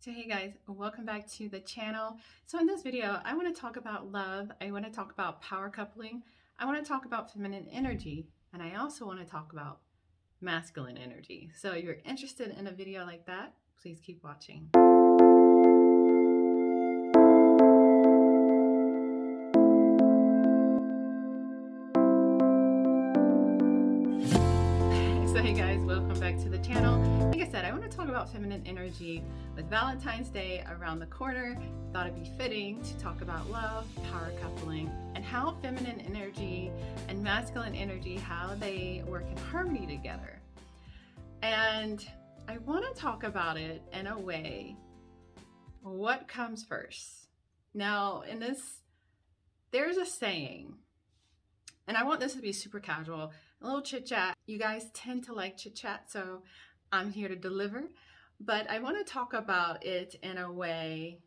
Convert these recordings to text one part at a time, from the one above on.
So hey guys, welcome back to the channel. So in this video, I want to talk about love. I want to talk about power coupling. I want to talk about feminine energy. And I also want to talk about masculine energy. So if you're interested in a video like that, please keep watching. So hey guys, welcome back to the channel. Like I said, I want to talk about feminine energy with Valentine's Day around the corner. Thought it'd be fitting to talk about love, power coupling, and how feminine energy and masculine energy, how they work in harmony together. And I want to talk about it in a way, what comes first? Now, in this, there's a saying, and I want this to be super casual, a little chit chat. You guys tend to like chit chat, so I'm here to deliver. But I want to talk about it in a way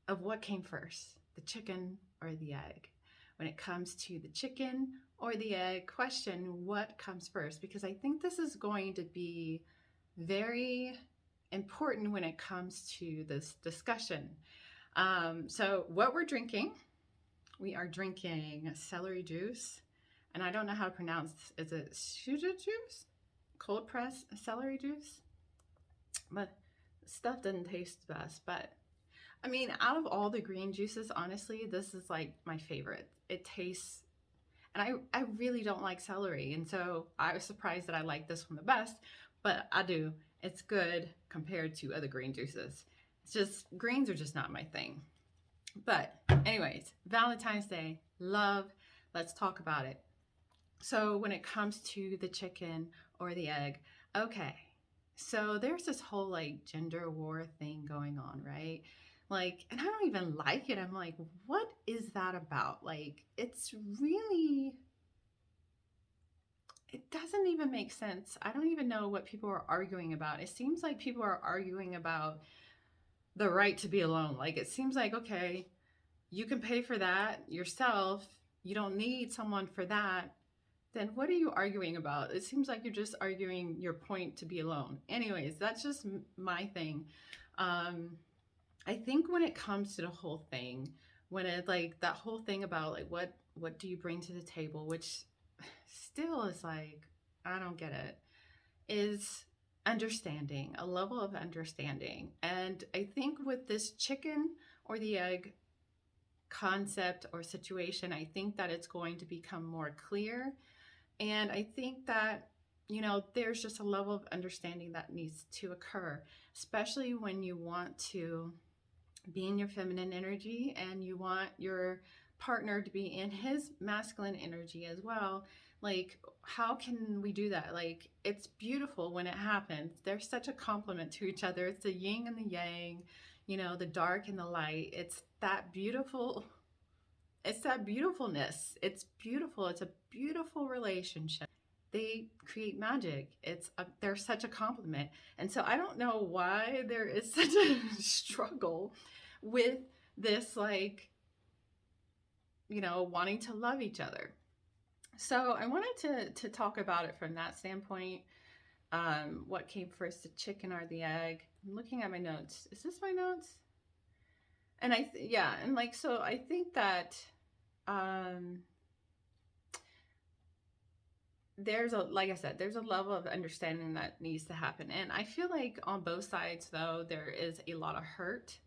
of what came first, the chicken or the egg. When it comes to the chicken or the egg question, what comes first? Because I think this is going to be very important when it comes to this discussion. So what we're drinking, we are drinking celery juice. And I don't know how to pronounce, is it CHIT juice? Cold pressed celery juice? But stuff doesn't taste the best. But I mean, out of all the green juices, honestly, this is like my favorite. It tastes, and I really don't like celery. And so I was surprised that I like this one the best, but I do. It's good compared to other green juices. It's just, greens are just not my thing. But anyways, Valentine's Day, love, let's talk about it. So when it comes to the chicken or the egg, okay, so there's this whole like gender war thing going on, right? Like, and I don't even like it. I'm like, what is that about? Like, it's really, it doesn't even make sense. I don't even know what people are arguing about. It seems like people are arguing about the right to be alone. Like, it seems like, okay, you can pay for that yourself. You don't need someone for that. Then what are you arguing about? It seems like you're just arguing your point to be alone. Anyways, that's just my thing. I think when it comes to the whole thing, when it like that whole thing about like what do you bring to the table, which still is like, I don't get it, is understanding, a level of understanding. And I think with this chicken or the egg concept or situation, I think that it's going to become more clear. And I think that, you know, there's just a level of understanding that needs to occur, especially when you want to be in your feminine energy and you want your partner to be in his masculine energy as well. Like, how can we do that? Like, it's beautiful when it happens. They're such a complement to each other. It's the yin and the yang, you know, the dark and the light. It's that beautiful. It's that beautifulness. It's beautiful. It's a beautiful relationship. They create magic. They're such a compliment. And so I don't know why there is such a struggle with this, like, you know, wanting to love each other. So I wanted to talk about it from that standpoint. What came first, the chicken or the egg? I'm looking at my notes. Is this my notes? And yeah, and like, so I think that there's like I said, there's a level of understanding that needs to happen. And I feel like on both sides, though, there is a lot of hurt.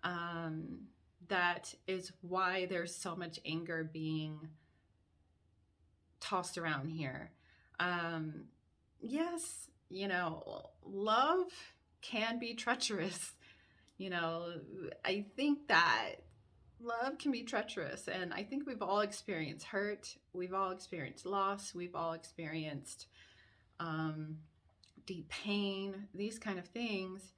That is why there's so much anger being tossed around here. Yes, you know, love can be treacherous. You know, I think that love can be treacherous, and I think we've all experienced hurt, we've all experienced loss, we've all experienced deep pain, these kind of things.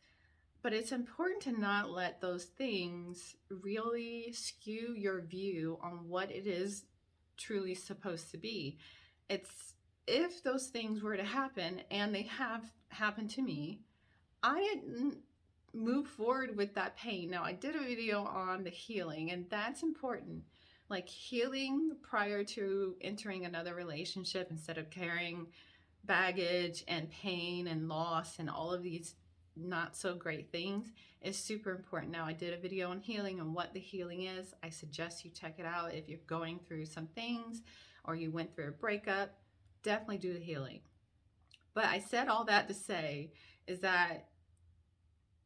But it's important to not let those things really skew your view on what it is truly supposed to be. It's, if those things were to happen, and they have happened to me, I didn't move forward with that pain. Now, I did a video on the healing, and that's important. Like, healing prior to entering another relationship instead of carrying baggage and pain and loss and all of these not so great things is super important. Now, I did a video on healing and what the healing is. I suggest you check it out if you're going through some things or you went through a breakup. Definitely do the healing. But I said all that to say is that,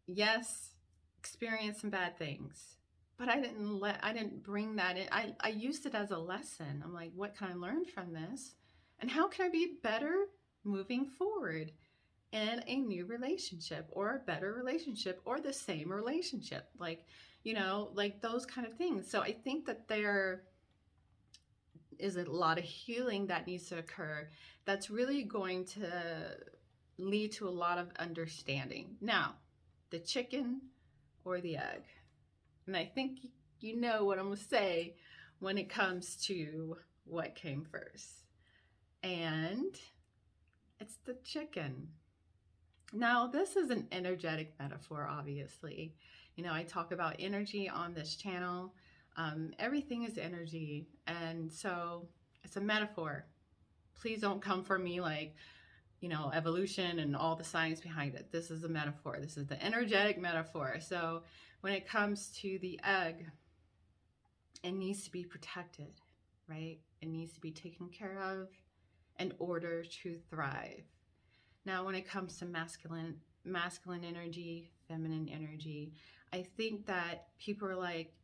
yes, experience some bad things, but I didn't bring that in. I used it as a lesson. I'm like, what can I learn from this? And how can I be better moving forward in a new relationship or a better relationship or the same relationship? Like, like those kind of things. So I think that there is a lot of healing that needs to occur that's really going to lead to a lot of understanding. Now, the chicken or the egg? And I think you know what I'm going to say when it comes to what came first. And it's the chicken. Now, this is an energetic metaphor, obviously. I talk about energy on this channel. Everything is energy. And so it's a metaphor. Please don't come for me like, evolution and all the science behind it. This is a metaphor. This is the energetic metaphor. So when it comes to the egg, it needs to be protected, right? It needs to be taken care of in order to thrive. Now, when it comes to masculine energy, feminine energy, I think that people are like,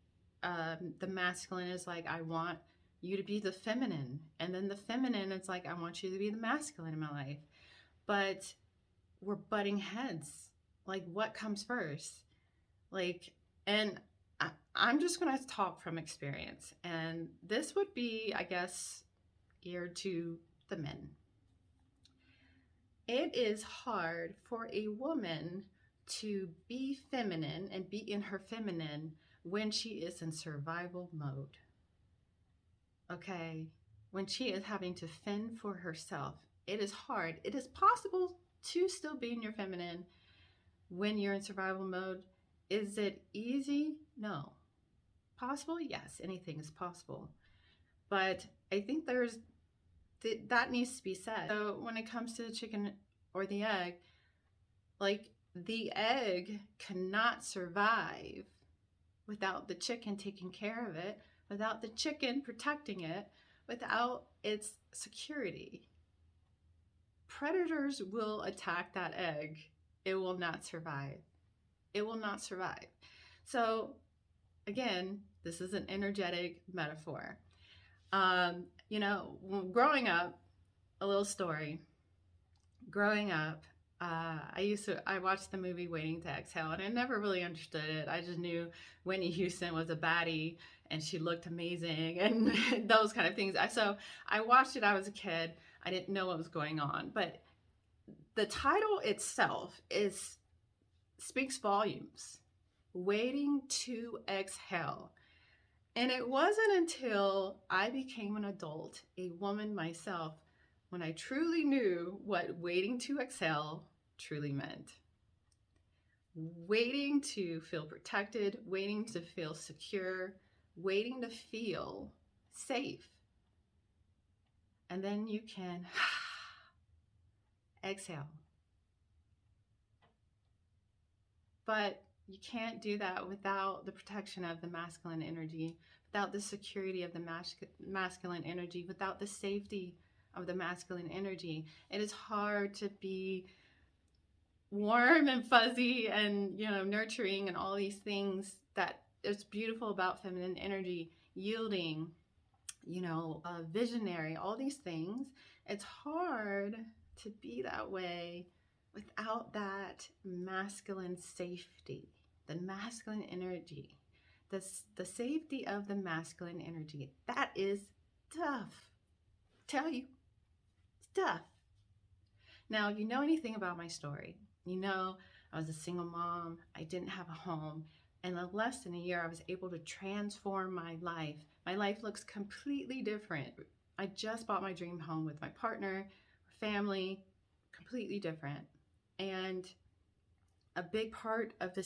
the masculine is like, I want you to be the feminine. And then the feminine, it's like, I want you to be the masculine in my life. But we're butting heads. Like, what comes first? And I'm just going to talk from experience. And this would be, I guess, geared to the men. It is hard for a woman to be feminine and be in her feminine when she is in survival mode. Okay? When she is having to fend for herself. It is hard. It is possible to still be in your feminine when you're in survival mode. Is it easy? No. Possible? Yes, anything is possible. But I think that needs to be said. So when it comes to the chicken or the egg, like, the egg cannot survive without the chicken taking care of it, without the chicken protecting it, without its security. Predators will attack that egg. It will not survive. It will not survive. So again, this is an energetic metaphor. Growing up, a little story. Growing up, I watched the movie Waiting to Exhale, and I never really understood it. I just knew Whitney Houston was a baddie and she looked amazing and those kind of things. So I watched it. I was a kid. I didn't know what was going on, but the title itself speaks volumes. Waiting to Exhale. And it wasn't until I became an adult, a woman myself, when I truly knew what waiting to exhale truly meant. Waiting to feel protected, waiting to feel secure, waiting to feel safe. And then you can exhale. But you can't do that without the protection of the masculine energy, without the security of the masculine energy, without the safety of the masculine energy. It is hard to be warm and fuzzy and, nurturing and all these things that is beautiful about feminine energy, yielding, visionary, all these things. It's hard to be that way without that masculine safety, the masculine energy, the safety of the masculine energy. That is tough. Tell you, it's tough. Now, you know anything about my story. I was a single mom. I didn't have a home. And in less than a year, I was able to transform my life. My life looks completely different. I just bought my dream home with my partner, family, completely different. And a big part of that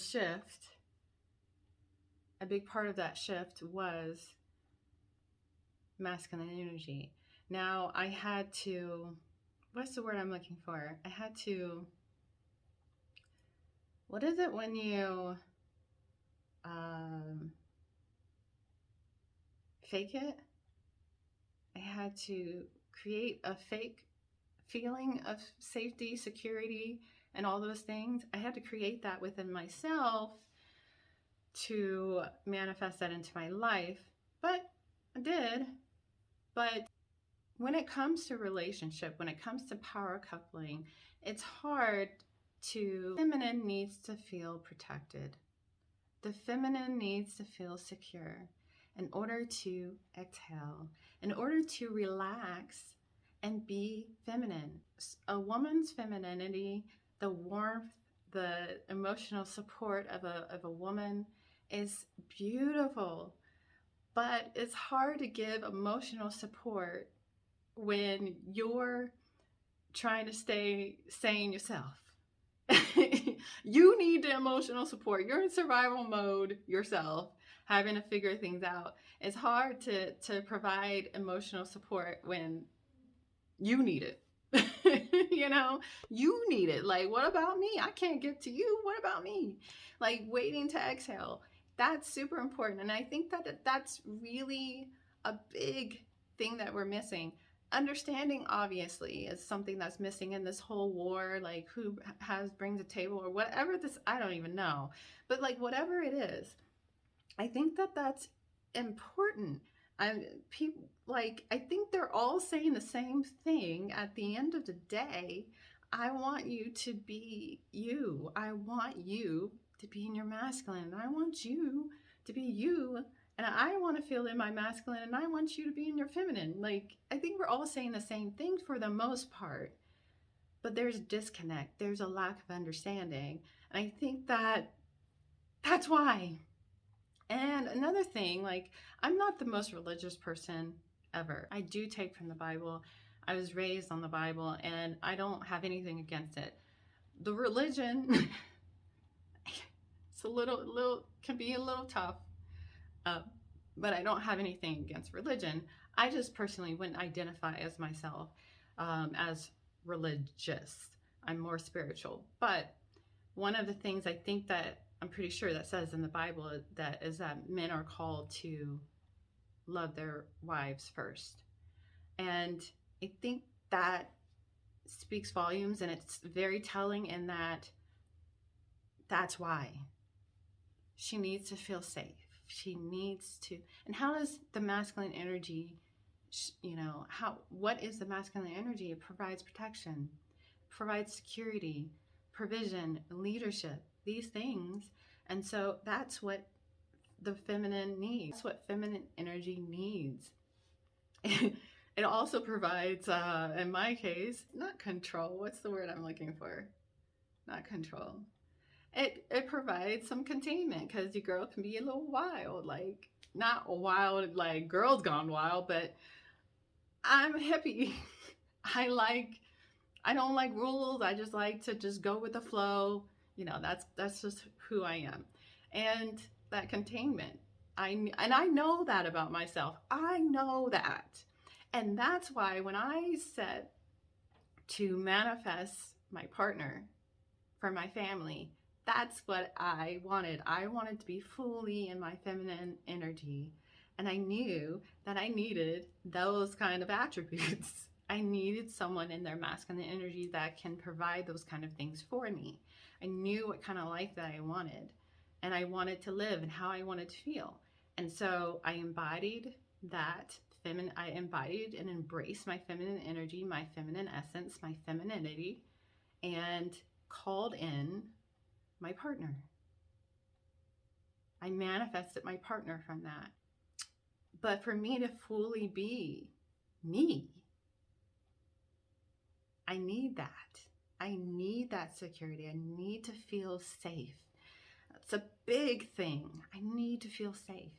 shift was masculine energy. Now, I had to, what's the word I'm looking for? I had to What is it when you um, fake it? I had to create a fake feeling of safety, security, and all those things. I had to create that within myself to manifest that into my life. But I did. But when it comes to relationship, when it comes to power coupling, it's hard to. Feminine needs to feel protected. The feminine needs to feel secure in order to exhale, in order to relax and be feminine. A woman's femininity, the warmth, the emotional support of a woman is beautiful, but it's hard to give emotional support when you're trying to stay sane yourself. You need the emotional support. You're in survival mode yourself, having to figure things out. It's hard to provide emotional support when you need it. You know, you need it. Like, what about me? I can't get to you. What about me? Like, waiting to exhale. That's super important. And I think that that's really a big thing that we're missing. Understanding, obviously, is something that's missing in this whole war. Like, who brings a table or whatever this, I don't even know. But like, whatever it is, I think that that's important. People like, I think they're all saying the same thing at the end of the day. I want you to be you. I want you to be in your masculine. And I want you to be you. And I want to feel in my masculine and I want you to be in your feminine. Like, I think we're all saying the same thing for the most part. But there's a disconnect. There's a lack of understanding. And I think that that's why. And another thing, like, I'm not the most religious person ever. I do take from the Bible. I was raised on the Bible and I don't have anything against it. The religion, it's a little can be a little tough, uh, but I don't have anything against religion. I just personally wouldn't identify as myself as religious. I'm more spiritual. But one of the things I think that I'm pretty sure that says in the Bible that is that men are called to love their wives first. And I think that speaks volumes and it's very telling in that that's why she needs to feel safe. She needs to. And how does the masculine energy, what is the masculine energy? It provides protection, provides security, provision, leadership, these things. And so that's what the feminine needs. That's what feminine energy needs. It also provides, in my case, not control. What's the word I'm looking for? Not control. It provides some containment because your girl can be a little wild, like not wild like Girls Gone Wild, but I'm hippie. I don't like rules. I just like to just go with the flow. That's just who I am. And that containment. I know that about myself. I know that. And that's why when I set to manifest my partner for my family, that's what I wanted. I wanted to be fully in my feminine energy. And I knew that I needed those kind of attributes. I needed someone in their masculine energy that can provide those kind of things for me. I knew what kind of life that I wanted and I wanted to live and how I wanted to feel. And so I embodied that I embodied and embraced my feminine energy, my feminine essence, my femininity, and called in my partner. I manifested my partner from that. But for me to fully be me, I need that. I need that security. I need to feel safe. It's a big thing. I need to feel safe.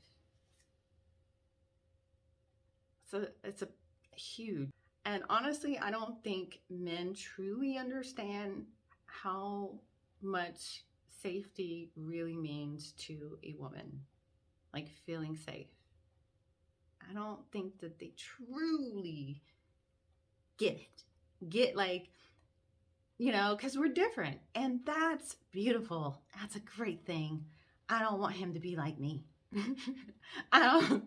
So it's a huge. And honestly, I don't think men truly understand how much safety really means to a woman, like feeling safe. I don't think that they truly get it. Get like because we're different. And that's beautiful. That's a great thing. I don't want him to be like me. I don't,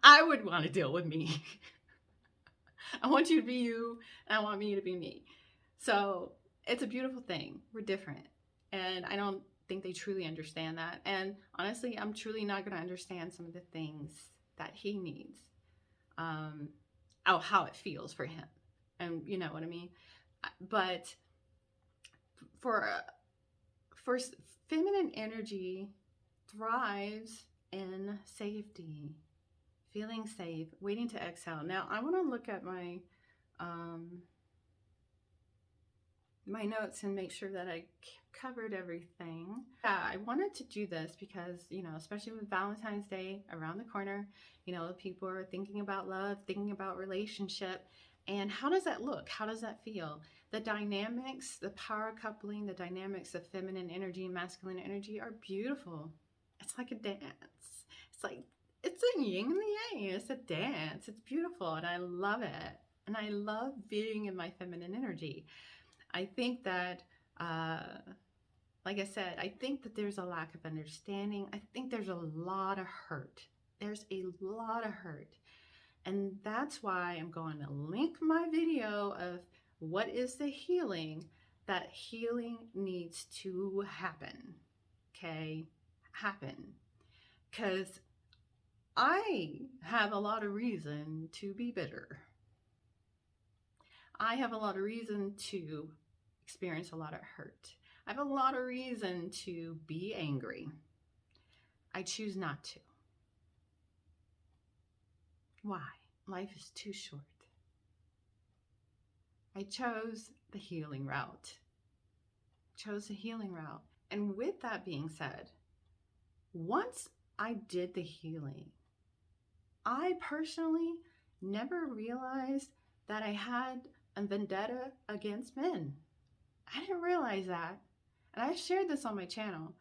I would want to deal with me. I want you to be you, and I want me to be me. So it's a beautiful thing. We're different. And I don't think they truly understand that. And honestly, I'm truly not going to understand some of the things that he needs, um, how it feels for him. And you know what I mean? But for for feminine energy thrives in safety, feeling safe, waiting to exhale. Now I want to look at um, my notes and make sure that I covered everything. Yeah, I wanted to do this because, especially with Valentine's Day around the corner, people are thinking about love, thinking about relationship. And how does that look? How does that feel? The dynamics, the power coupling, the dynamics of feminine energy and masculine energy are beautiful. It's like a dance. It's like, it's a yin and the yang. It's a dance. It's beautiful. And I love it. And I love being in my feminine energy. I think that, like I said, I think that there's a lack of understanding. I think there's a lot of hurt. There's a lot of hurt. And that's why I'm going to link my video of what is the healing. That healing needs to happen. Okay? Happen. Because I have a lot of reason to be bitter. I have a lot of reason to experience a lot of hurt. I have a lot of reason to be angry. I choose not to. Why? Life is too short. I chose the healing route. And with that being said, once I did the healing, I personally never realized that I had a vendetta against men. I didn't realize that. And I shared this on my channel.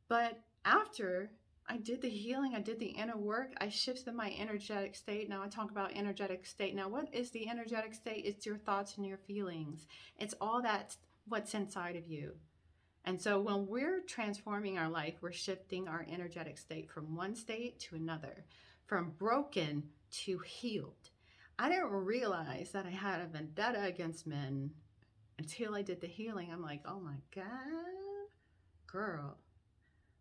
But after I did the healing, I did the inner work, I shifted my energetic state. Now I talk about energetic state. Now, what is the energetic state? It's your thoughts and your feelings. It's all that what's inside of you. And so when we're transforming our life, we're shifting our energetic state from one state to another, from broken to healed. I didn't realize that I had a vendetta against men until I did the healing. I'm like, oh my God, girl,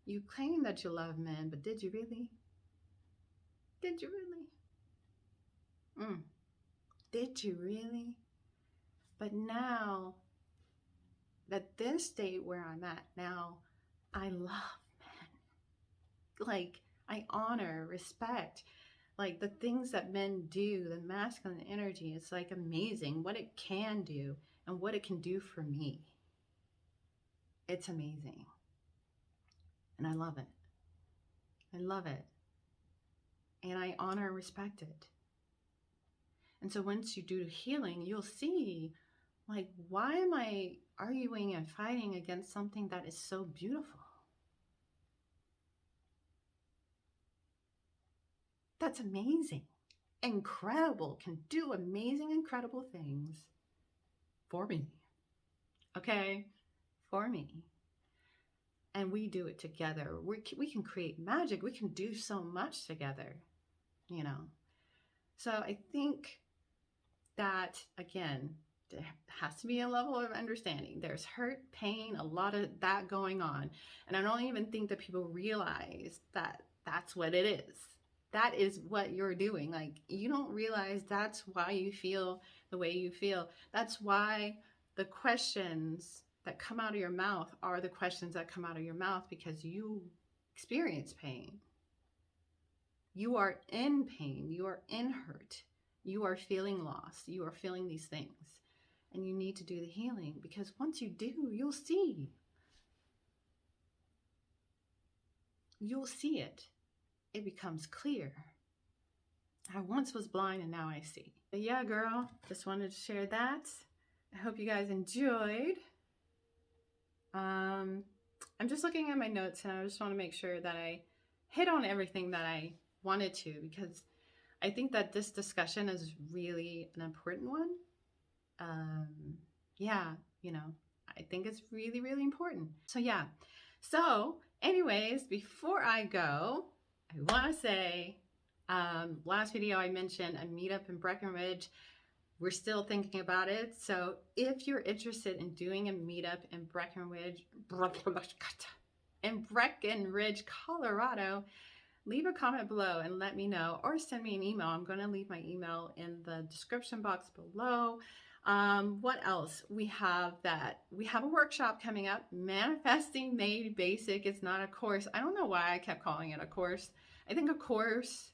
you claim that you love men, but did you really? Did you really? Did you really? But now, at this state where I'm at now, I love men. Like, I honor, respect, like the things that men do, the masculine energy. It's like amazing what it can do and what it can do for me. It's amazing. And I love it. I love it. And I honor and respect it. And so once you do healing, you'll see, like, why am I arguing and fighting against something that is so beautiful? That's amazing, incredible, can do amazing, incredible things for me. Okay? For me. And we do it together. We can create magic. We can do so much together, So I think that, again, there has to be a level of understanding. There's hurt, pain, a lot of that going on. And I don't even think that people realize that that's what it is. That is what you're doing. Like, you don't realize that's why you feel the way you feel. That's why the questions that come out of your mouth are the questions that come out of your mouth, because you experience pain. You are in pain. You are in hurt. You are feeling lost. You are feeling these things. And you need to do the healing, because once you do, you'll see. You'll see it. It becomes clear. I once was blind and now I see. But yeah, girl, just wanted to share that. I hope you guys enjoyed. I'm just looking at my notes and I just want to make sure that I hit on everything that I wanted to, because I think that this discussion is really an important one. Yeah, You know, I think it's really, really important. So, yeah. So, anyways, before I go, I want to say last video I mentioned a meetup in Breckenridge. We're still thinking about it. So, if you're interested in doing a meetup in Breckenridge, Colorado, leave a comment below and let me know, or send me an email. I'm going to leave my email in the description box below. What else? We have a workshop coming up, Manifesting Made Basic. It's not a course. I don't know why I kept calling it a course. I think a course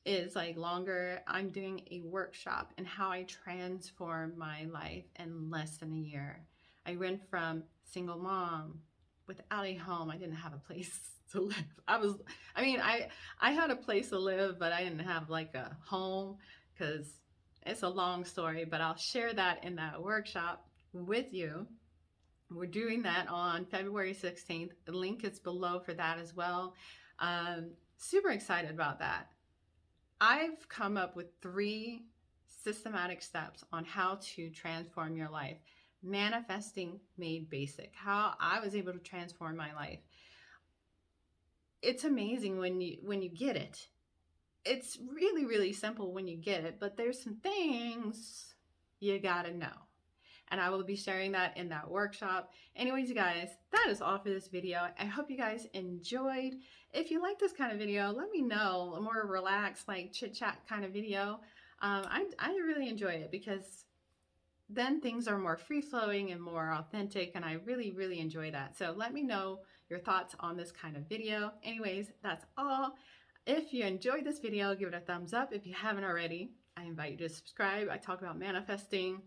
is like longer. I'm doing a workshop in how I transform my life in less than a year. I went from single mom without a home. I didn't have a place to live. I had a place to live, but I didn't have like a home because it's a long story, but I'll share that in that workshop with you. We're doing that on February 16th. The link is below for that as well. Super excited about that. I've come up with 3 systematic steps on how to transform your life. Manifesting Made Basic, how I was able to transform my life. It's amazing when you get it. It's really, really simple when you get it, but there's some things you gotta know. And I will be sharing that in that workshop. Anyways, you guys, that is all for this video. I hope you guys enjoyed. If you like this kind of video, let me know. A more relaxed, like chit chat kind of video. I really enjoy it because then things are more free flowing and more authentic, and I really, really enjoy that. So let me know your thoughts on this kind of video. Anyways, that's all. If you enjoyed this video, give it a thumbs up. If you haven't already, I invite you to subscribe. I talk about manifesting,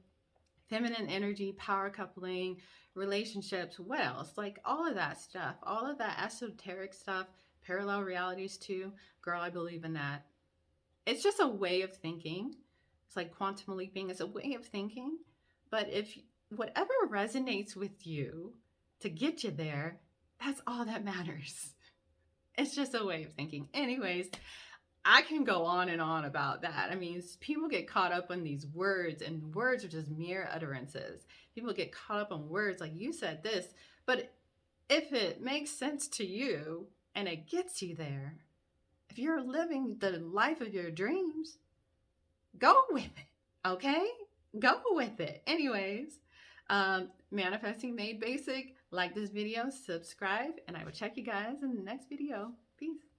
feminine energy, power coupling, relationships, what else? Like all of that stuff, all of that esoteric stuff, parallel realities too. Girl, I believe in that. It's just a way of thinking. It's like quantum leaping. It's a way of thinking. But if whatever resonates with you to get you there, that's all that matters. It's just a way of thinking. Anyways, I can go on and on about that. I mean, people get caught up on these words, and words are just mere utterances. People get caught up on words like, you said this, but if it makes sense to you and it gets you there, if you're living the life of your dreams, go with it, okay? Go with it. Anyways, Manifesting Made Basic. Like this video, subscribe, and I will check you guys in the next video. Peace.